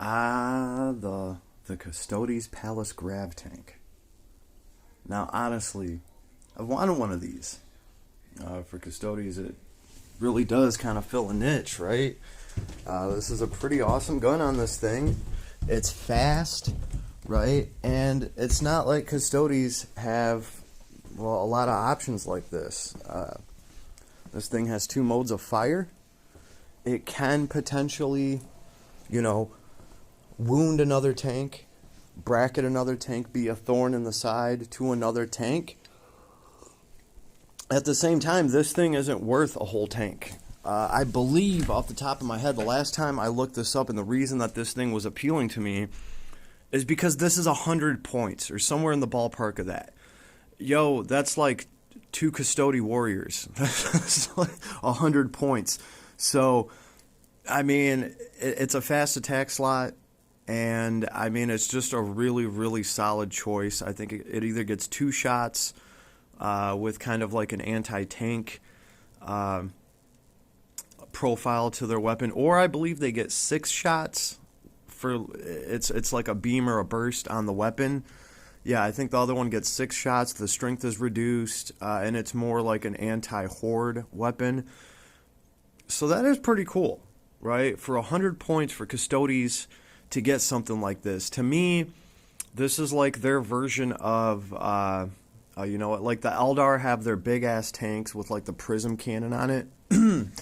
The Custodes Pallas grav tank. Now, honestly, I've wanted one of these. For Custodes, it really does kind of fill a niche, right? This is a pretty awesome gun on this thing. It's fast, right? And it's not like Custodes have, well, a lot of options like this. This thing has 2 modes of fire. It can potentially, wound another tank, bracket another tank, be a thorn in the side to another tank. At the same time, this thing isn't worth a whole tank. I believe, off the top of my head, the last time I looked this up, and the reason that this thing was appealing to me is because this is 100 points, or somewhere in the ballpark of that. Yo, that's like 2 Custody warriors. That's like 100 points. So, I mean, it's a fast attack slot, and I mean, it's just a really, really solid choice. I think it either gets 2 shots with kind of like an anti-tank profile to their weapon, or I believe they get 6 shots for it's like a beam or a burst on the weapon. Yeah, I think the other one gets 6 shots. The strength is reduced, and it's more like an anti-horde weapon. So that is pretty cool, right? For 100 points for Custodes to get something like this. To me, this is like their version of, like the Eldar have their big-ass tanks with like the prism cannon on it. And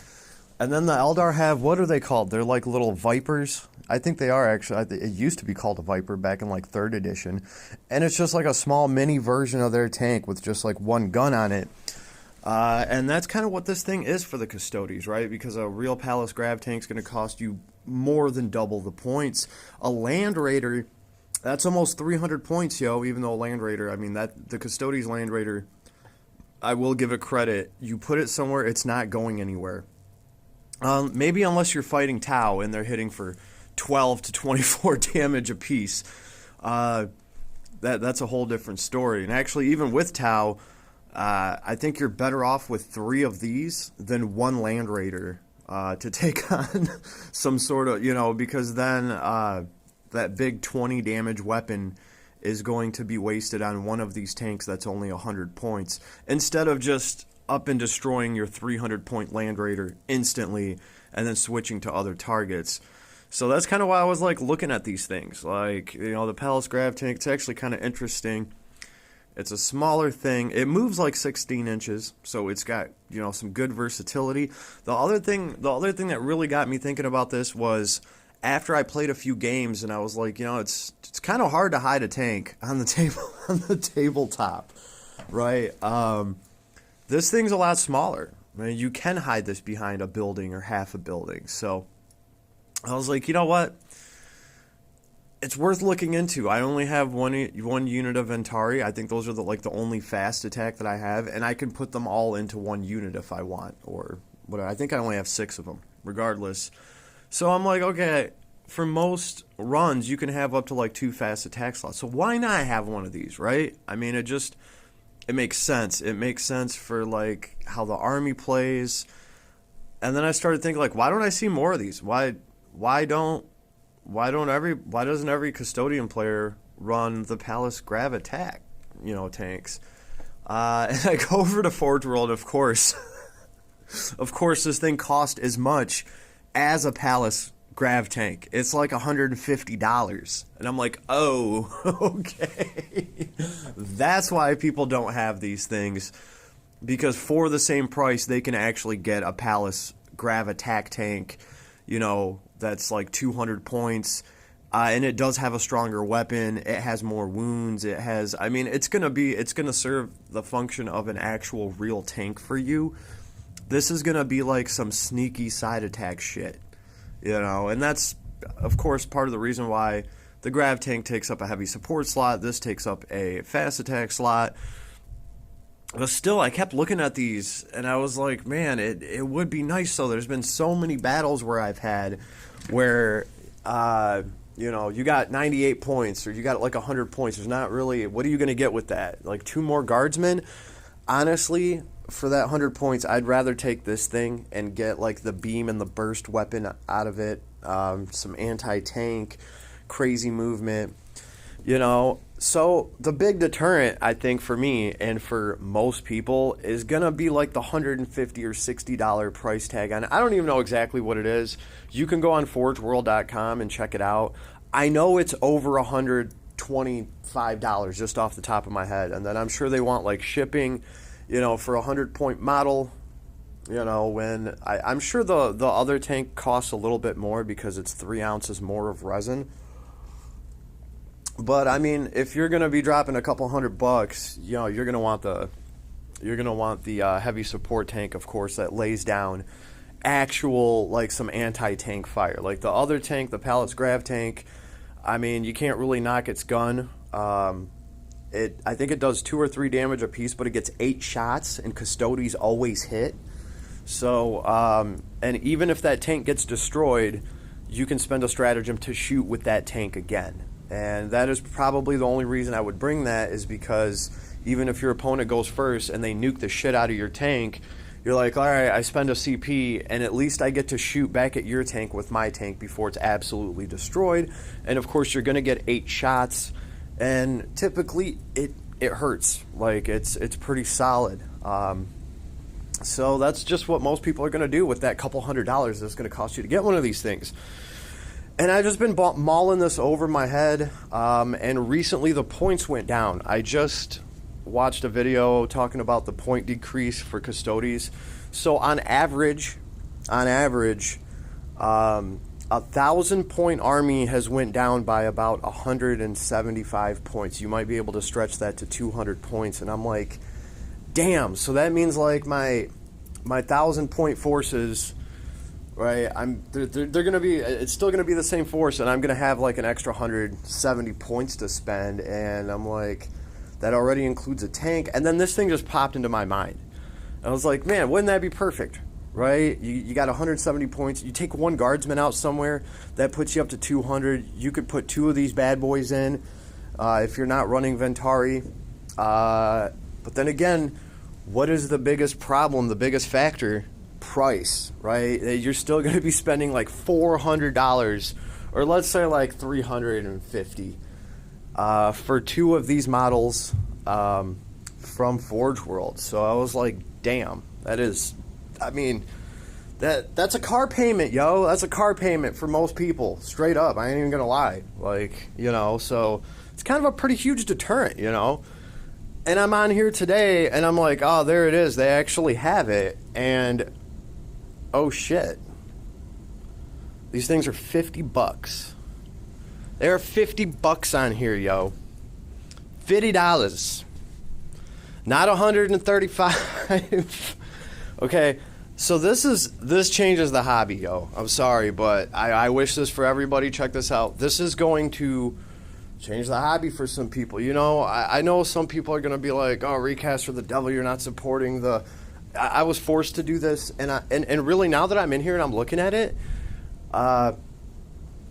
then the Eldar have, what are they called? They're like little Vipers. I think they are actually. It used to be called a Viper back in like 3rd edition. And it's just like a small mini version of their tank with just like 1 gun on it. And that's kind of what this thing is for the Custodes, right? Because a real Pallas grav tank is going to cost you more than double the points. A Land Raider, that's almost 300 points, yo, even though a Land Raider, I mean, the Custodes Land Raider, I will give it credit. You put it somewhere, it's not going anywhere. Maybe unless you're fighting Tau and they're hitting for 12 to 24 damage apiece. That's a whole different story. And actually, even with Tau, I think you're better off with 3 of these than 1 Land Raider to take on some sort of, because then that big 20 damage weapon is going to be wasted on one of these tanks that's only 100 points, instead of just up and destroying your 300-point Land Raider instantly and then switching to other targets. So that's kind of why I was like looking at these things. Like, the Pallas grav tank, it's actually kind of interesting. It's a smaller thing. It moves like 16 inches, so it's got, some good versatility. The other thing that really got me thinking about this was after I played a few games, and I was like, it's kind of hard to hide a tank on the tabletop, right? This thing's a lot smaller. I mean, you can hide this behind a building or half a building. So I was like, you know what? It's worth looking into. I only have one unit of Ventari. I think those are the only fast attack that I have, and I can put them all into 1 unit if I want, or whatever. I think I only have 6 of them, regardless. So I'm like, okay, for most runs, you can have up to like 2 fast attack slots. So why not have one of these, right? I mean, it makes sense. It makes sense for like how the army plays. And then I started thinking, like, why don't I see more of these? Why doesn't every Custodian player run the Pallas grav-attack, tanks? And I go over to Forge World, of course. Of course, this thing cost as much as a Pallas grav tank. It's like $150. And I'm like, oh, okay. That's why people don't have these things. Because for the same price, they can actually get a Pallas grav-attack tank, that's like 200 points. And it does have a stronger weapon. It has more wounds. It's going to serve the function of an actual real tank for you. This is going to be like some sneaky side attack shit. And that's, of course, part of the reason why the grav tank takes up a heavy support slot. This takes up a fast attack slot. But still, I kept looking at these, and I was like, man, it would be nice. So there's been so many battles where I've had where, you got 98 points, or you got like 100 points. There's not really, what are you going to get with that? Like 2 more guardsmen? Honestly, for that 100 points, I'd rather take this thing and get like the beam and the burst weapon out of it some anti-tank, crazy movement, you know. So the big deterrent, I think, for me and for most people is going to be like the $150 or $60 price tag on it. I don't even know exactly what it is. You can go on forgeworld.com and check it out. I know it's over $125 just off the top of my head. And then I'm sure they want like shipping, you know, for a 100-point model. You know, when I'm sure the other tank costs a little bit more because it's 3 ounces more of resin. But I mean, if you're gonna be dropping a couple $100, you know, you're gonna want the heavy support tank, of course, that lays down actual like some anti-tank fire. Like the other tank, the Pallas grav tank, I mean, you can't really knock its gun. I think it does 2 or 3 damage a piece, but it gets 8 shots, and custodies always hit. So, and even if that tank gets destroyed, you can spend a stratagem to shoot with that tank again. And that is probably the only reason I would bring that, is because even if your opponent goes first and they nuke the shit out of your tank, you're like, all right, I spend a CP, and at least I get to shoot back at your tank with my tank before it's absolutely destroyed. And of course, you're going to get 8 shots, and typically it hurts. Like, it's pretty solid. So that's just what most people are going to do with that couple $100 that's going to cost you to get one of these things. And I've just been mulling this over my head, and recently the points went down. I just watched a video talking about the point decrease for custodies. So on average, a 1,000-point army has went down by about 175 points. You might be able to stretch that to 200 points, and I'm like, damn. So that means like my 1,000-point forces, right? They're going to be, it's still going to be the same force, and I'm going to have like an extra 170 points to spend, and I'm like, that already includes a tank. And then this thing just popped into my mind. I was like, man, wouldn't that be perfect, right? You got 170 points. You take one guardsman out somewhere, that puts you up to 200. You could put 2 of these bad boys in if you're not running Ventari. But then again, what is the biggest problem, the biggest factor? Price, right? You're still going to be spending like $400, or let's say like $350 for 2 of these models from Forge World. So I was like, damn, that's a car payment, yo. That's a car payment for most people, straight up. I ain't even gonna lie. Like, you know, so it's kind of a pretty huge deterrent, you know. And I'm on here today, and I'm like, oh, there it is. They actually have it, and oh shit, these things are $50. They are $50 on here, yo. $50, not 135. Okay, so this changes the hobby, yo. I'm sorry, but I wish this for everybody. Check this out. This is going to change the hobby for some people. You know, I know some people are going to be like, oh, recast for the devil, you're not supporting the... I was forced to do this, and really, now that I'm in here and I'm looking at it,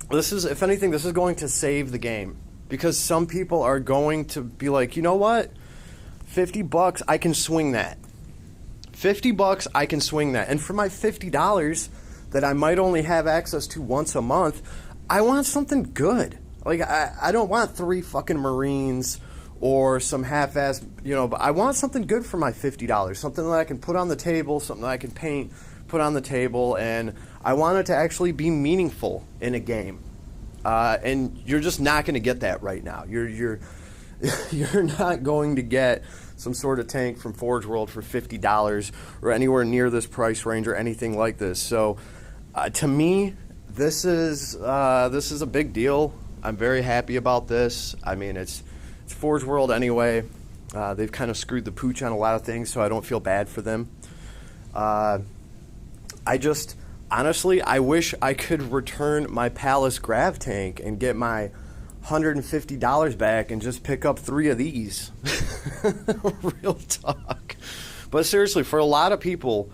this is, if anything, this is going to save the game, because some people are going to be like, you know what, $50, I can swing that. $50, I can swing that. And for my $50 that I might only have access to once a month, I want something good. Like, I don't want 3 fucking Marines or some half-ass, you know, but I want something good for my $50, something that I can put on the table, something that I can paint, put on the table, and I want it to actually be meaningful in a game. And you're just not going to get that right now. You're not going to get some sort of tank from Forge World for $50 or anywhere near this price range or anything like this. So, to me, this is a big deal. I'm very happy about this. I mean, it's Forge World anyway. They've kind of screwed the pooch on a lot of things, so I don't feel bad for them. Honestly, I wish I could return my Pallas grav tank and get my $150 back and just pick up 3 of these. Real talk. But seriously, for a lot of people,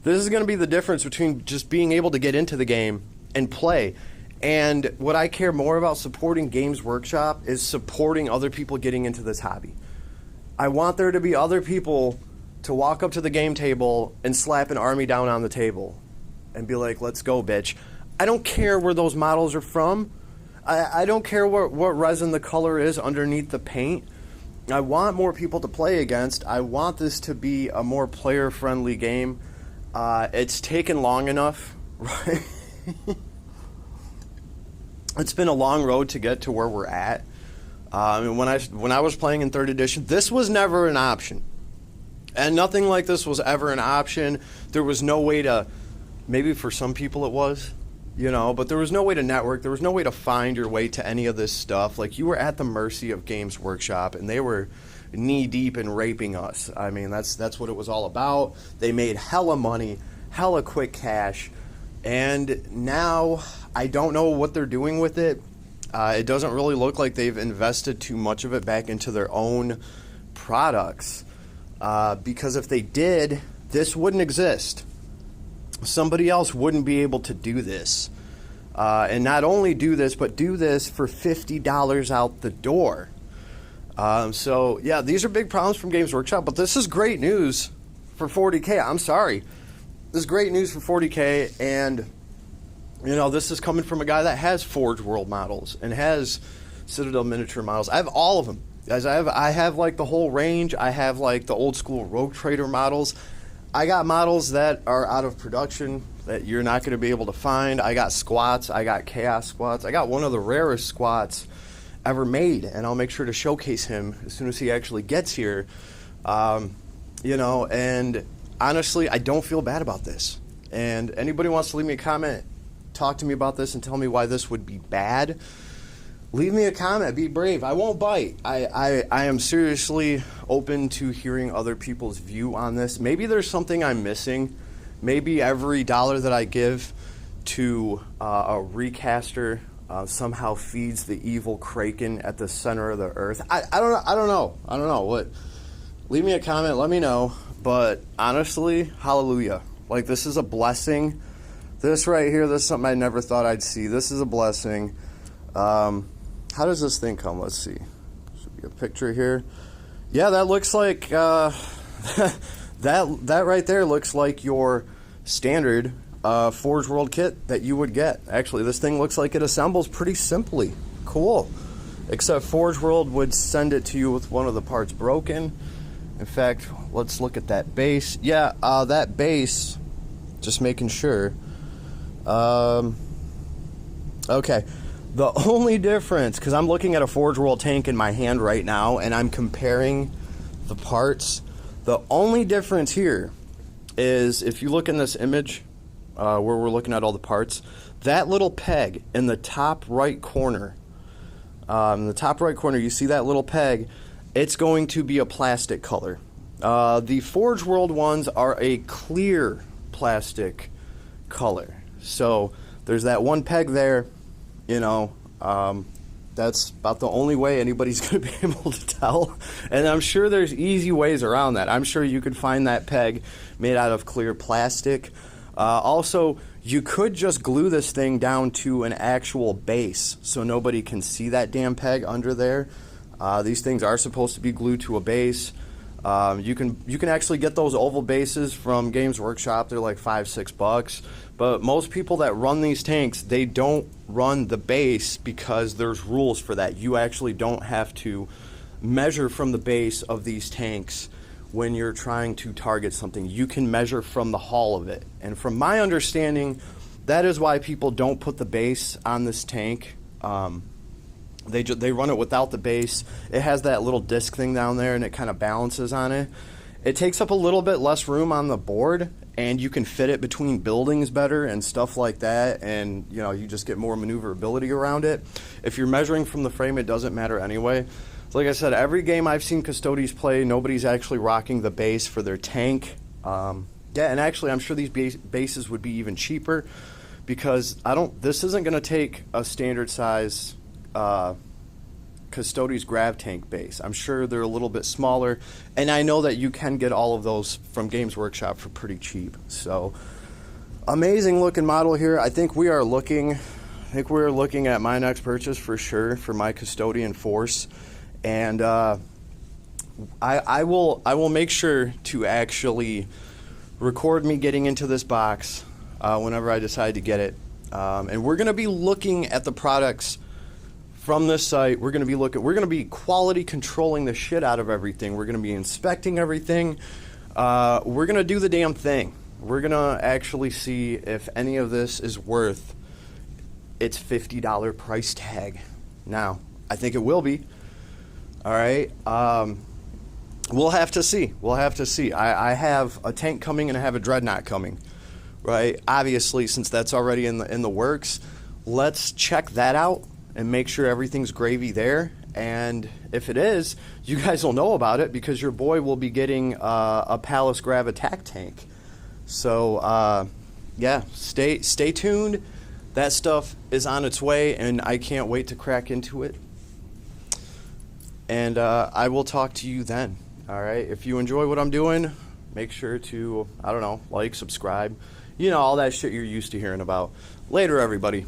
this is going to be the difference between just being able to get into the game and play. And what I care more about supporting Games Workshop is supporting other people getting into this hobby. I want there to be other people to walk up to the game table and slap an army down on the table and be like, let's go, bitch. I don't care where those models are from. I don't care what resin the color is underneath the paint. I want more people to play against. I want this to be a more player-friendly game. It's taken long enough, right? It's been a long road to get to where we're at. When I was playing in 3rd edition, this was never an option. And nothing like this was ever an option. There was no way to, maybe for some people it was, but there was no way to network. There was no way to find your way to any of this stuff. Like, you were at the mercy of Games Workshop, and they were knee-deep in raping us. I mean, that's what it was all about. They made hella money, hella quick cash, and now I don't know what they're doing with it. It doesn't really look like they've invested too much of it back into their own products. Because if they did, this wouldn't exist. Somebody else wouldn't be able to do this. And not only do this, but do this for $50 out the door. So, yeah, these are big problems from Games Workshop, but this is great news for 40K. I'm sorry. This is great news for 40K, and, this is coming from a guy that has Forge World models and has Citadel miniature models. I have all of them. Guys, I have like the whole range. I have like the old school Rogue Trader models. I got models that are out of production that you're not going to be able to find. I got squats. I got chaos squats. I got one of the rarest squats ever made, and I'll make sure to showcase him as soon as he actually gets here. And honestly, I don't feel bad about this. And anybody wants to leave me a comment, talk to me about this, and tell me why this would be bad, leave me a comment. Be brave. I won't bite. I am seriously open to hearing other people's view on this. Maybe there's something I'm missing. Maybe every dollar that I give to a recaster somehow feeds the evil Kraken at the center of the earth. I don't know. What? Leave me a comment. Let me know. But honestly, hallelujah. Like, this is a blessing. This right here, this is something I never thought I'd see. This is a blessing. How does this thing come? Let's see. Should be a picture here. Yeah, that looks like that right there looks like your standard Forge World kit that you would get. Actually, this thing looks like it assembles pretty simply. Cool. Except Forge World would send it to you with one of the parts broken. In fact, let's look at that base. Yeah, that base, just making sure. Okay. The only difference, because I'm looking at a Forge World tank in my hand right now, and I'm comparing the parts. The only difference here is, if you look in this image where we're looking at all the parts, that little peg in the top right corner, you see that little peg, it's going to be a plastic color. The Forge World ones are a clear plastic color. So there's that one peg there. That's about the only way anybody's going to be able to tell. And I'm sure there's easy ways around that. I'm sure you could find that peg made out of clear plastic. Also, you could just glue this thing down to an actual base so nobody can see that damn peg under there. These things are supposed to be glued to a base. You can actually get those oval bases from Games Workshop. They're like $5-6. But most people that run these tanks, they don't run the base because there's rules for that. You actually don't have to measure from the base of these tanks when you're trying to target something. You can measure from the hull of it. And from my understanding, that is why people don't put the base on this tank. They run it without the base. It has that little disc thing down there, and it kind of balances on it. It takes up a little bit less room on the board, and you can fit it between buildings better and stuff like that, and you just get more maneuverability around it. If you're measuring from the frame, it doesn't matter anyway. So like I said, every game I've seen Custodes play, nobody's actually rocking the base for their tank. Yeah, and actually I'm sure these bases would be even cheaper, because this isn't going to take a standard size Custodes grav tank base. I'm sure they're a little bit smaller, and I know that you can get all of those from Games Workshop for pretty cheap. So, amazing looking model here. I think we're looking at my next purchase for sure for my Custodian Force, and I will make sure to actually record me getting into this box whenever I decide to get it. And we're going to be looking at the products from this site. We're going to be quality controlling the shit out of everything. We're going to be inspecting everything. We're going to do the damn thing. We're going to actually see if any of this is worth its $50 price tag. Now, I think it will be. All right. We'll have to see. I have a tank coming and I have a dreadnought coming. Right? Obviously, since that's already in the works, let's check that out and make sure everything's gravy there. And if it is, you guys will know about it because your boy will be getting a Pallas grav-attack tank. So, yeah, stay tuned. That stuff is on its way, and I can't wait to crack into it. And I will talk to you then. All right? If you enjoy what I'm doing, make sure to, I don't know, like, subscribe. You know, all that shit you're used to hearing about. Later, everybody.